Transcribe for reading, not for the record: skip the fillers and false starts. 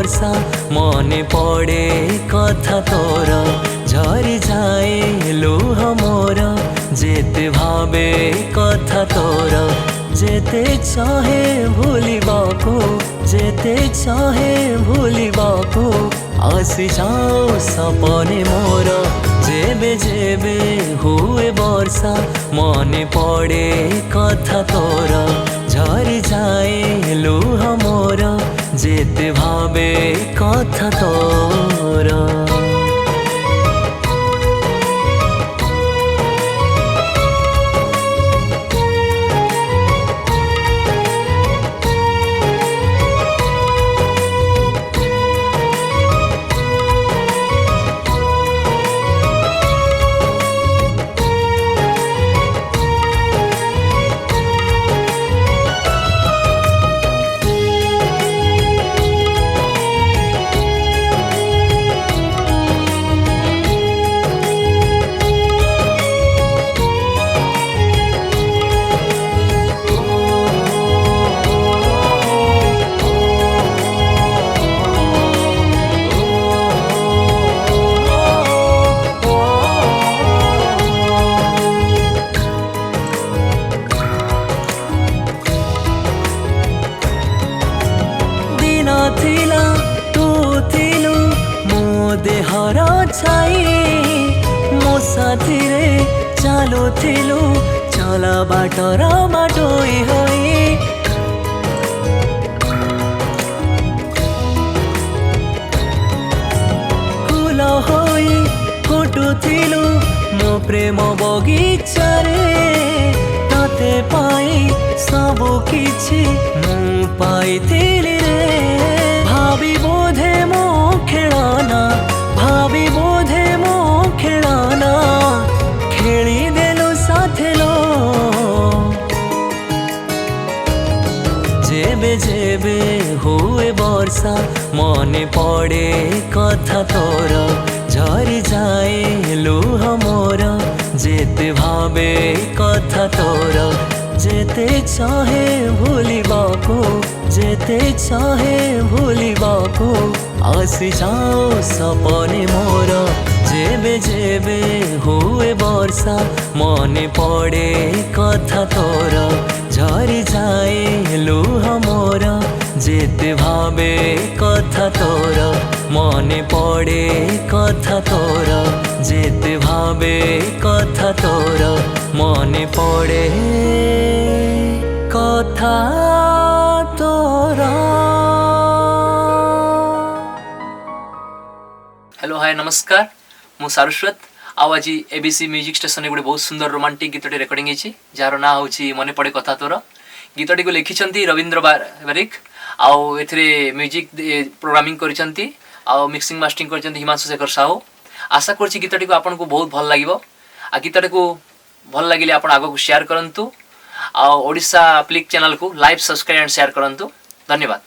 ବର୍ଷା ମନେ ପଡ଼େ କଥା ତୋର ଝରି ଯାଏ ଲୁହ ମୋର ଯେତେ ଭାବେ କଥା ତୋର ଯେତେ ଚାହେ ଭୁଲିବାକୁ ଯେତେ ଚାହେ ଭୁଲିବାକୁ आसी जाओ सपने मोर जेबे जेबे हुए वर्षा मने पड़े कथा तोर झरी जाए लुह मोर जेते भावे कथा तोर। थिला तू थिलु मो देहर छाई मो साथी रे चालू थिलु चला बाटर बाटोई होई फूल होई फुटु थिलु मो प्रेम बगीचा रे तते पाई सबु किछि मु पाइथिली रे भावी बोधे मो खेलाना भावी बोधे मो खेलाना खेली देलु साथे लो जेबे जेबे हुए वर्षा मने पड़े कथा तोर झरी जाए लुह मोर जेते भावे कथा तोर जेते चाहे भूलिबाको जेते चाहे भूलिबाको आसी जाओ सपने मोर जेबे जेबे हुए वर्षा मने पड़े कथा तोर झरी जाए लुह मोर जेते भावे कथा तोर मने पड़े कथा तोर जेते भावे कथा तोर मने पड़े कथा तोर। हेलो हाय नमस्कार मु सारस्वत आज एबीसी म्यूजिक स्टेशन गोटे बहुत सुंदर रोमांटिक गीतटे रेकर्डिंग होती जार ना हूँ मने पड़े कथा तोर। गीतटी को लिखिं रवींद्र बारिक आउ एथिरे म्यूजिक प्रोग्रामिंग करिसेंती आउ मिक्सिंग मास्टरिंग करिसेंती हिमांशु शेखर साहू। आशा करछि गीतटी को आपन को बहुत भल लागिवो आ गीतटी को भल लागिले आपन आगो को शेयर करंतु आ ओडिशा प्लिक चैनल को लाइव सब्सक्राइब एंड शेयर करंतु। धन्यवाद।